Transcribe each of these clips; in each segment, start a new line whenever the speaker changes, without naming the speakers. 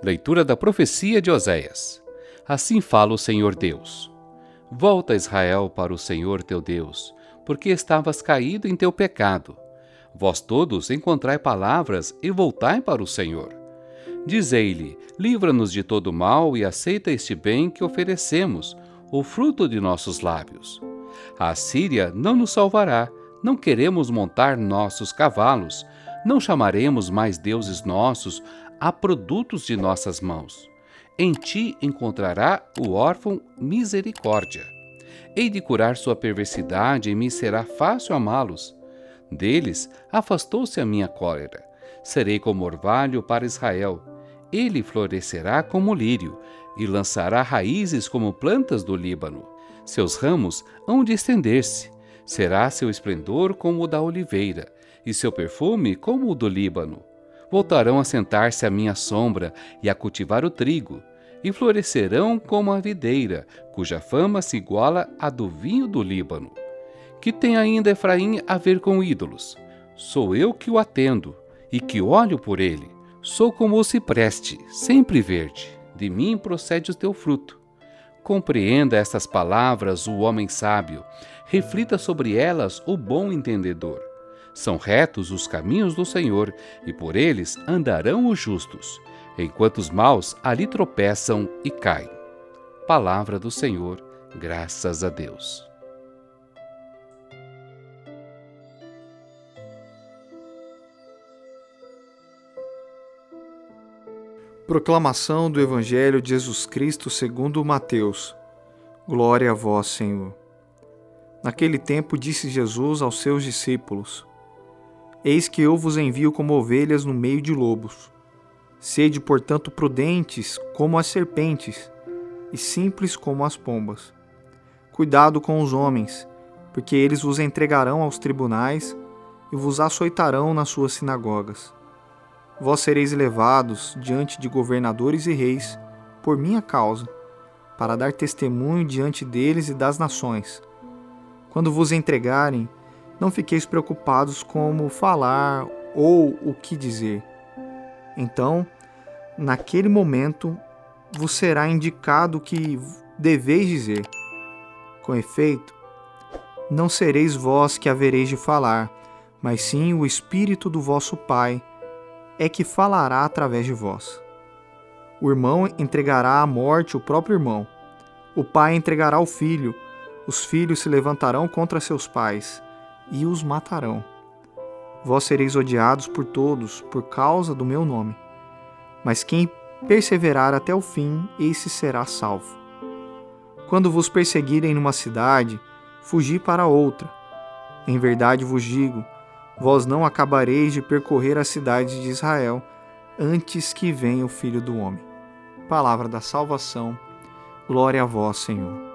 Leitura da profecia de Oséias. Assim fala o Senhor Deus. Volta, Israel, para o Senhor teu Deus, porque estavas caído em teu pecado. Vós todos encontrai palavras e voltai para o Senhor. Dizei-lhe, livra-nos de todo mal e aceita este bem que oferecemos, o fruto de nossos lábios. A Assíria não nos salvará, não queremos montar nossos cavalos, não chamaremos mais deuses nossos a produtos de nossas mãos. Em ti encontrará o órfão misericórdia. Hei de curar sua perversidade e me será fácil amá-los. Deles afastou-se a minha cólera. Serei como orvalho para Israel. Ele florescerá como lírio e lançará raízes como plantas do Líbano. Seus ramos hão de estender-se. Será seu esplendor como o da oliveira e seu perfume como o do Líbano. Voltarão a sentar-se à minha sombra e a cultivar o trigo, e florescerão como a videira, cuja fama se iguala à do vinho do Líbano. Que tem ainda Efraim a ver com ídolos? Sou eu que o atendo, e que olho por ele. Sou como o cipreste, sempre verde. De mim procede o teu fruto. Compreenda estas palavras o homem sábio, reflita sobre elas o bom entendedor. São retos os caminhos do Senhor, e por eles andarão os justos, enquanto os maus ali tropeçam e caem. Palavra do Senhor, graças a Deus.
Proclamação do Evangelho de Jesus Cristo segundo Mateus. Glória a vós, Senhor. Naquele tempo disse Jesus aos seus discípulos: Eis que eu vos envio como ovelhas no meio de lobos. Sede, portanto, prudentes como as serpentes e simples como as pombas. Cuidado com os homens, porque eles vos entregarão aos tribunais e vos açoitarão nas suas sinagogas. Vós sereis levados diante de governadores e reis por minha causa, para dar testemunho diante deles e das nações. Quando vos entregarem, não fiqueis preocupados como falar ou o que dizer. Então, naquele momento, vos será indicado o que deveis dizer. Com efeito, não sereis vós que havereis de falar, mas sim o Espírito do vosso Pai é que falará através de vós. O irmão entregará à morte o próprio irmão. O pai entregará o filho. Os filhos se levantarão contra seus pais e os matarão. Vós sereis odiados por todos por causa do meu nome. Mas quem perseverar até o fim, esse será salvo. Quando vos perseguirem numa cidade, fugi para outra. Em verdade vos digo, vós não acabareis de percorrer as cidades de Israel antes que venha o Filho do Homem. Palavra da salvação. Glória a vós, Senhor.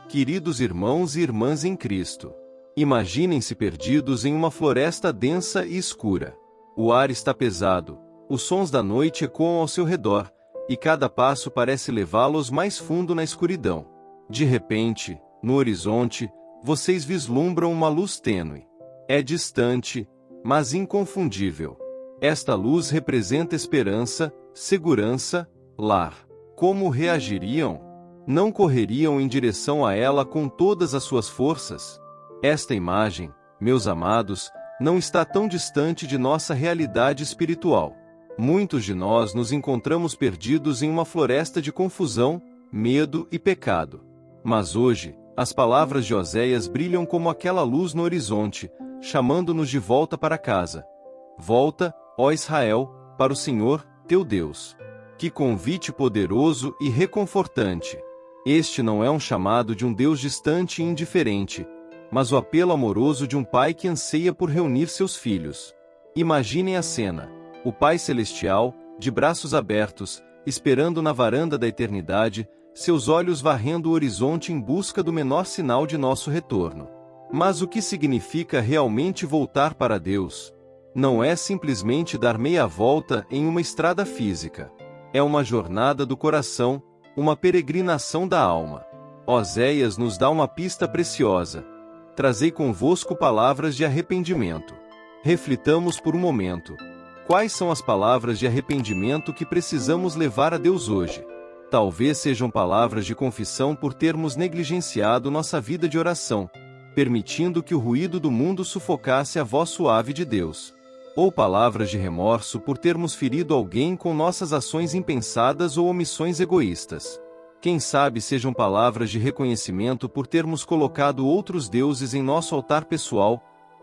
Queridos irmãos e irmãs em Cristo, imaginem-se perdidos em uma floresta densa e escura. O ar está pesado, os sons da noite ecoam ao seu redor, e cada passo parece levá-los mais fundo na escuridão. De repente, no horizonte, vocês vislumbram uma luz tênue. É distante, mas inconfundível. Esta luz representa esperança, segurança, lar. Como reagiriam? Não correriam em direção a ela com todas as suas forças? Esta imagem, meus amados, não está tão distante de nossa realidade espiritual. Muitos de nós nos encontramos perdidos em uma floresta de confusão, medo e pecado. Mas hoje, as palavras de Oséias brilham como aquela luz no horizonte, chamando-nos de volta para casa. Volta, ó Israel, para o Senhor, teu Deus. Que convite poderoso e reconfortante! Este não é um chamado de um Deus distante e indiferente, mas o apelo amoroso de um pai que anseia por reunir seus filhos. Imaginem a cena: o Pai Celestial, de braços abertos, esperando na varanda da eternidade, seus olhos varrendo o horizonte em busca do menor sinal de nosso retorno. Mas o que significa realmente voltar para Deus? Não é simplesmente dar meia volta em uma estrada física. É uma jornada do coração, uma peregrinação da alma. Oséias nos dá uma pista preciosa. trazei convosco palavras de arrependimento. Reflitamos por um momento. Quais são as palavras de arrependimento que precisamos levar a Deus hoje? Talvez sejam palavras de confissão por termos negligenciado nossa vida de oração, permitindo que o ruído do mundo sufocasse a voz suave de Deus. Ou palavras de remorso por termos ferido alguém com nossas ações impensadas ou omissões egoístas. Quem sabe sejam palavras de reconhecimento por termos colocado outros deuses em nosso altar pessoal,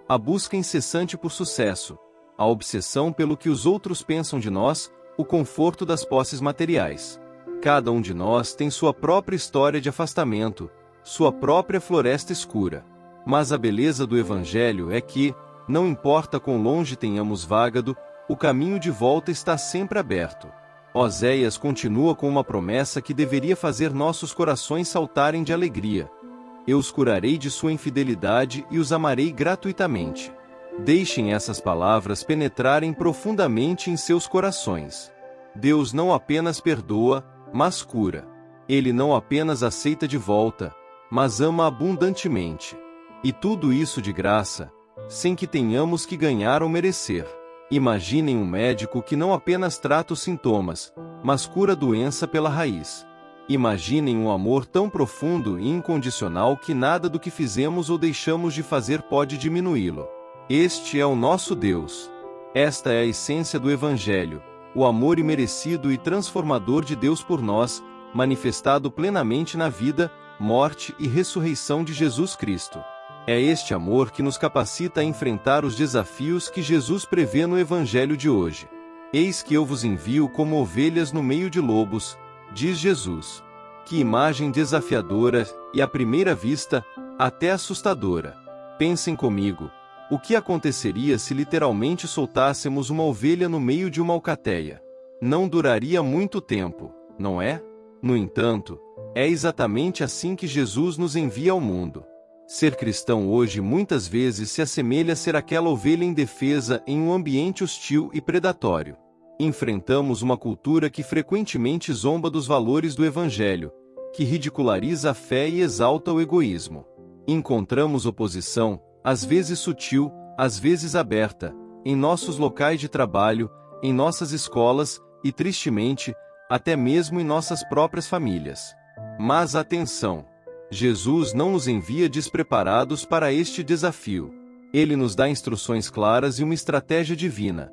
a busca incessante por sucesso, a obsessão pelo que os outros pensam de nós, o conforto das posses materiais. Cada um de nós tem sua própria história de afastamento, sua própria floresta escura. Mas a beleza do Evangelho é que, não importa quão longe tenhamos vagado, o caminho de volta está sempre aberto. Oséias continua com uma promessa que deveria fazer nossos corações saltarem de alegria. Eu os curarei de sua infidelidade e os amarei gratuitamente. Deixem essas palavras penetrarem profundamente em seus corações. Deus não apenas perdoa, mas cura. Ele não apenas aceita de volta, mas ama abundantemente. E tudo isso de graça, sem que tenhamos que ganhar ou merecer. Imaginem um médico que não apenas trata os sintomas, mas cura a doença pela raiz. Imaginem um amor tão profundo e incondicional que nada do que fizemos ou deixamos de fazer pode diminuí-lo. Este é o nosso Deus. Esta é a essência do Evangelho, o amor imerecido e transformador de Deus por nós, manifestado plenamente na vida, morte e ressurreição de Jesus Cristo. É este amor que nos capacita a enfrentar os desafios que Jesus prevê no Evangelho de hoje. Eis que eu vos envio como ovelhas no meio de lobos, diz Jesus. Que imagem desafiadora e, à primeira vista, até assustadora. Pensem comigo, o que aconteceria se literalmente soltássemos uma ovelha no meio de uma alcateia? Não duraria muito tempo, não é? No entanto, é exatamente assim que Jesus nos envia ao mundo. Ser cristão hoje muitas vezes se assemelha a ser aquela ovelha indefesa em um ambiente hostil e predatório. Enfrentamos uma cultura que frequentemente zomba dos valores do Evangelho, que ridiculariza a fé e exalta o egoísmo. Encontramos oposição, às vezes sutil, às vezes aberta, em nossos locais de trabalho, em nossas escolas e, tristemente, até mesmo em nossas próprias famílias. Mas atenção! Jesus não nos envia despreparados para este desafio. Ele nos dá instruções claras e uma estratégia divina.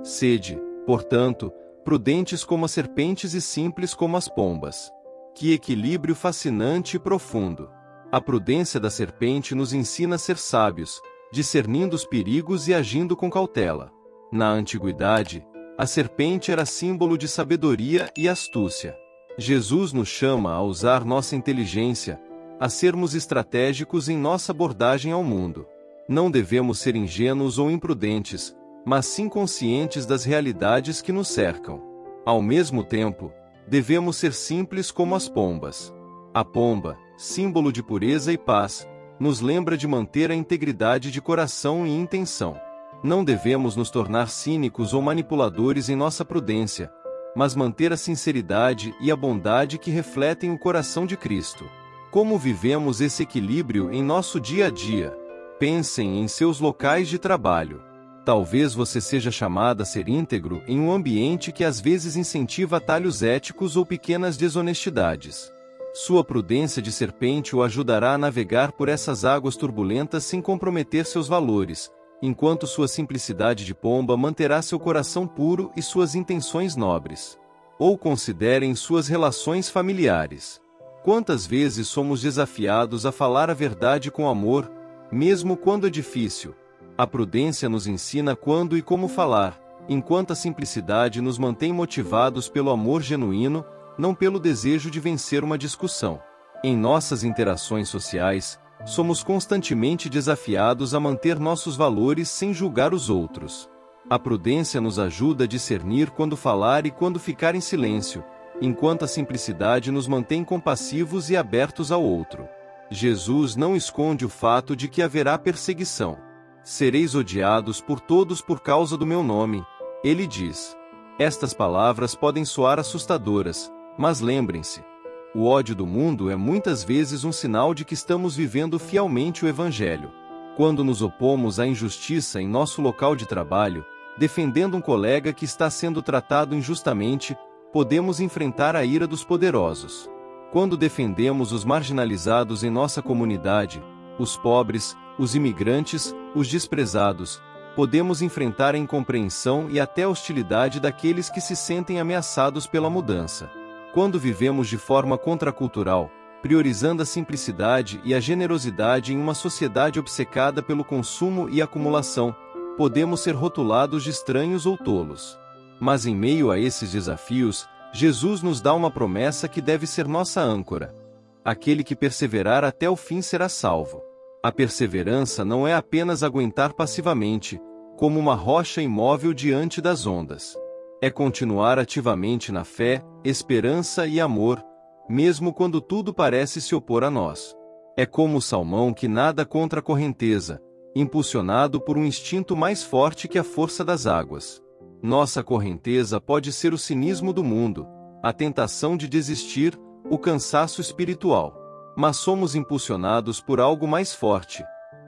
Sede, portanto, prudentes como as serpentes e simples como as pombas. Que equilíbrio fascinante e profundo! A prudência da serpente nos ensina a ser sábios, discernindo os perigos e agindo com cautela. Na antiguidade, a serpente era símbolo de sabedoria e astúcia. Jesus nos chama a usar nossa inteligência, a sermos estratégicos em nossa abordagem ao mundo. Não devemos ser ingênuos ou imprudentes, mas sim conscientes das realidades que nos cercam. Ao mesmo tempo, devemos ser simples como as pombas. A pomba, símbolo de pureza e paz, nos lembra de manter a integridade de coração e intenção. Não devemos nos tornar cínicos ou manipuladores em nossa prudência, mas manter a sinceridade e a bondade que refletem o coração de Cristo. Como vivemos esse equilíbrio em nosso dia a dia? Pensem em seus locais de trabalho. Talvez você seja chamado a ser íntegro em um ambiente que às vezes incentiva atalhos éticos ou pequenas desonestidades. Sua prudência de serpente o ajudará a navegar por essas águas turbulentas sem comprometer seus valores, enquanto sua simplicidade de pomba manterá seu coração puro e suas intenções nobres. Ou considerem suas relações familiares. Quantas vezes somos desafiados a falar a verdade com amor, mesmo quando é difícil? A prudência nos ensina quando e como falar, enquanto a simplicidade nos mantém motivados pelo amor genuíno, não pelo desejo de vencer uma discussão. Em nossas interações sociais, somos constantemente desafiados a manter nossos valores sem julgar os outros. A prudência nos ajuda a discernir quando falar e quando ficar em silêncio, enquanto a simplicidade nos mantém compassivos e abertos ao outro. Jesus não esconde o fato de que haverá perseguição. Sereis odiados por todos por causa do meu nome, ele diz. Estas palavras podem soar assustadoras, mas lembrem-se. O ódio do mundo é muitas vezes um sinal de que estamos vivendo fielmente o Evangelho. Quando nos opomos à injustiça em nosso local de trabalho, defendendo um colega que está sendo tratado injustamente, podemos enfrentar a ira dos poderosos. Quando defendemos os marginalizados em nossa comunidade, os pobres, os imigrantes, os desprezados, podemos enfrentar a incompreensão e até a hostilidade daqueles que se sentem ameaçados pela mudança. Quando vivemos de forma contracultural, priorizando a simplicidade e a generosidade em uma sociedade obcecada pelo consumo e acumulação, podemos ser rotulados de estranhos ou tolos. Mas em meio a esses desafios, Jesus nos dá uma promessa que deve ser nossa âncora. Aquele que perseverar até o fim será salvo. A perseverança não é apenas aguentar passivamente, como uma rocha imóvel diante das ondas. É continuar ativamente na fé, esperança e amor, mesmo quando tudo parece se opor a nós. É como o salmão que nada contra a correnteza, impulsionado por um instinto mais forte que a força das águas. Nossa correnteza pode ser o cinismo do mundo, a tentação de desistir, o cansaço espiritual. Mas somos impulsionados por algo mais forte: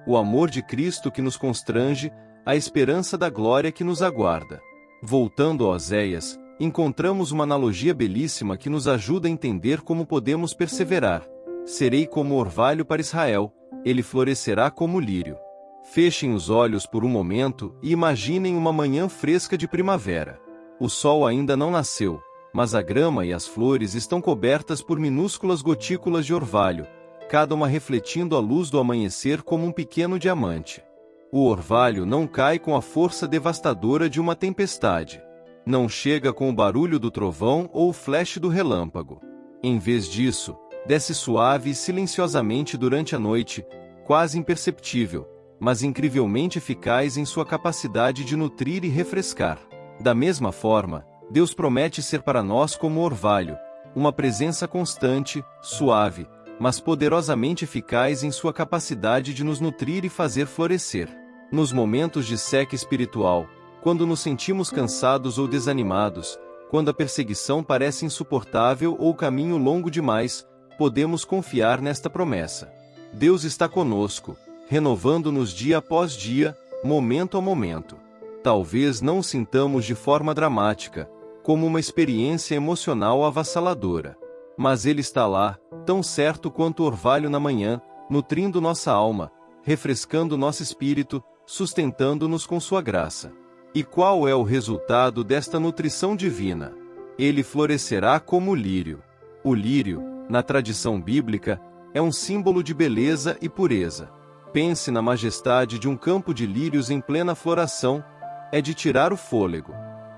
o amor de Cristo que nos constrange, a esperança da glória que nos aguarda. Voltando a Oséias, encontramos uma analogia belíssima que nos ajuda a entender como podemos perseverar. Serei como orvalho para Israel, ele florescerá como lírio. Fechem os olhos por um momento e imaginem uma manhã fresca de primavera. O sol ainda não nasceu, mas a grama e as flores estão cobertas por minúsculas gotículas de orvalho, cada uma refletindo a luz do amanhecer como um pequeno diamante. O orvalho não cai com a força devastadora de uma tempestade. Não chega com o barulho do trovão ou o flash do relâmpago. Em vez disso, desce suave e silenciosamente durante a noite, quase imperceptível, mas incrivelmente eficaz em sua capacidade de nutrir e refrescar. Da mesma forma, Deus promete ser para nós como orvalho, uma presença constante, suave, mas poderosamente eficaz em sua capacidade de nos nutrir e fazer florescer. Nos momentos de seca espiritual, quando nos sentimos cansados ou desanimados, quando a perseguição parece insuportável ou o caminho longo demais, podemos confiar nesta promessa. Deus está conosco, renovando-nos dia após dia, momento a momento. Talvez não o sintamos de forma dramática, como uma experiência emocional avassaladora. Mas Ele está lá, tão certo quanto o orvalho na manhã, nutrindo nossa alma, refrescando nosso espírito, sustentando-nos com sua graça. E qual é o resultado desta nutrição divina? Ele florescerá como o lírio. O lírio, na tradição bíblica, é um símbolo de beleza e pureza. Pense na majestade de um campo de lírios em plena floração, é de tirar o fôlego.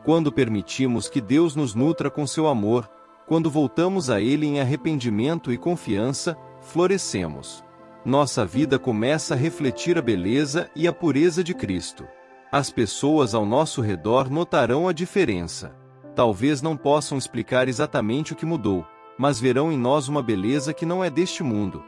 Quando permitimos que Deus nos nutra com seu amor, quando voltamos a Ele em arrependimento e confiança, florescemos. Nossa vida começa a refletir a beleza e a pureza de Cristo. As pessoas ao nosso redor notarão a diferença. Talvez não possam explicar exatamente o que mudou, mas verão em nós uma beleza que não é deste mundo.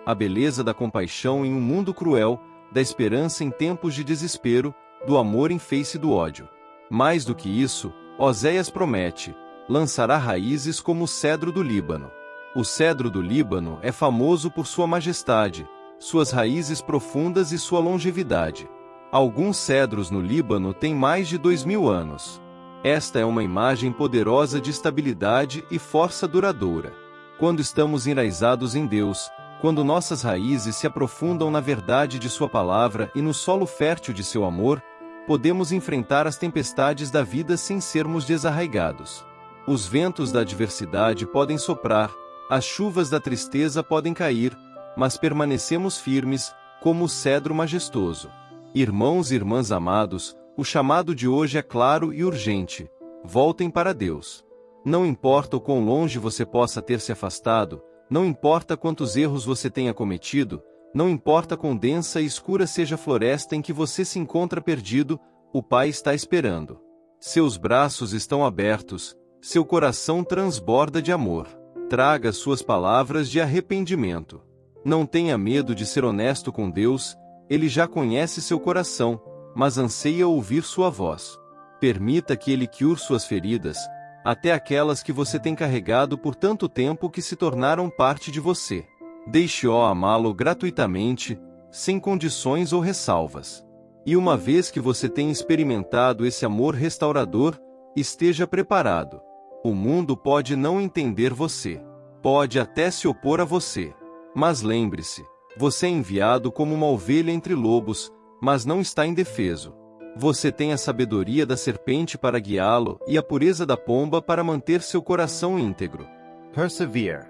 A beleza da compaixão em um mundo cruel, da esperança em tempos de desespero, do amor em face do ódio. Mais do que isso, Oséias promete: lançará raízes como o cedro do Líbano. O cedro do Líbano é famoso por sua majestade, suas raízes profundas e sua longevidade. Alguns cedros no Líbano têm mais de 2000 anos. Esta é uma imagem poderosa de estabilidade e força duradoura. Quando estamos enraizados em Deus, quando nossas raízes se aprofundam na verdade de sua palavra e no solo fértil de seu amor, podemos enfrentar as tempestades da vida sem sermos desarraigados. Os ventos da adversidade podem soprar, as chuvas da tristeza podem cair, mas permanecemos firmes, como o cedro majestoso. Irmãos e irmãs amados, o chamado de hoje é claro e urgente: voltem para Deus. Não importa o quão longe você possa ter se afastado, não importa quantos erros você tenha cometido, não importa quão densa e escura seja a floresta em que você se encontra perdido, o Pai está esperando. Seus braços estão abertos, seu coração transborda de amor. Traga suas palavras de arrependimento. Não tenha medo de ser honesto com Deus, Ele já conhece seu coração, mas anseia ouvir sua voz. Permita que Ele cure suas feridas, até aquelas que você tem carregado por tanto tempo que se tornaram parte de você. Deixe-o amá-lo gratuitamente, sem condições ou ressalvas. E uma vez que você tenha experimentado esse amor restaurador, esteja preparado. O mundo pode não entender você. Pode até se opor a você. Mas lembre-se, você é enviado como uma ovelha entre lobos, mas não está indefeso. Você tem a sabedoria da serpente para guiá-lo e a pureza da pomba para manter seu coração íntegro.
Persevere.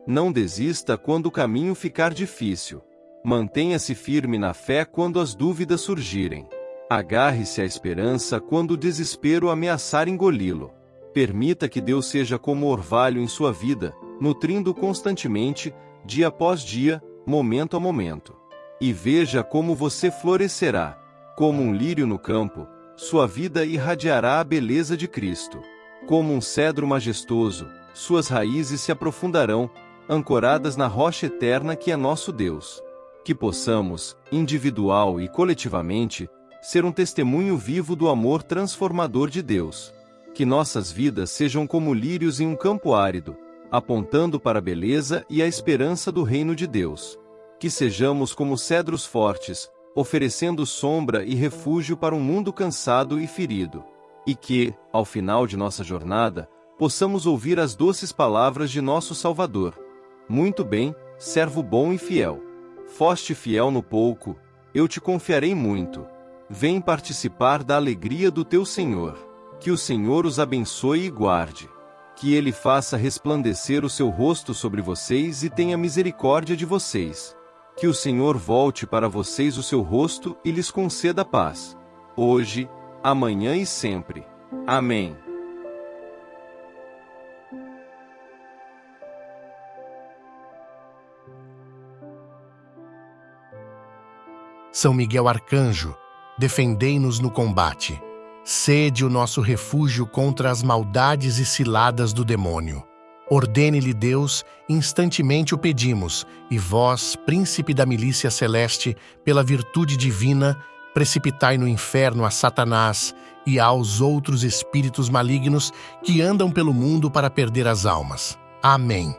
Não desista quando o caminho ficar difícil. Mantenha-se firme na fé quando as dúvidas surgirem. Agarre-se à esperança quando o desespero ameaçar engoli-lo. Permita que Deus seja como orvalho em sua vida, nutrindo constantemente, dia após dia, momento a momento. E veja como você florescerá. Como um lírio no campo, sua vida irradiará a beleza de Cristo. Como um cedro majestoso, suas raízes se aprofundarão, ancoradas na rocha eterna que é nosso Deus. Que possamos, individual e coletivamente, ser um testemunho vivo do amor transformador de Deus. Que nossas vidas sejam como lírios em um campo árido, apontando para a beleza e a esperança do reino de Deus. Que sejamos como cedros fortes, oferecendo sombra e refúgio para um mundo cansado e ferido. E que, ao final de nossa jornada, possamos ouvir as doces palavras de nosso Salvador. Muito bem, servo bom e fiel. Foste fiel no pouco, eu te confiarei muito. Vem participar da alegria do teu Senhor. Que o Senhor os abençoe e guarde. Que Ele faça resplandecer o seu rosto sobre vocês e tenha misericórdia de vocês. Que o Senhor volte para vocês o seu rosto e lhes conceda paz. Hoje, amanhã e sempre. Amém.
São Miguel Arcanjo, defendei-nos no combate. Sede o nosso refúgio contra as maldades e ciladas do demônio. Ordene-lhe Deus, instantemente o pedimos, e vós, príncipe da milícia celeste, pela virtude divina, precipitai no inferno a Satanás e aos outros espíritos malignos que andam pelo mundo para perder as almas. Amém.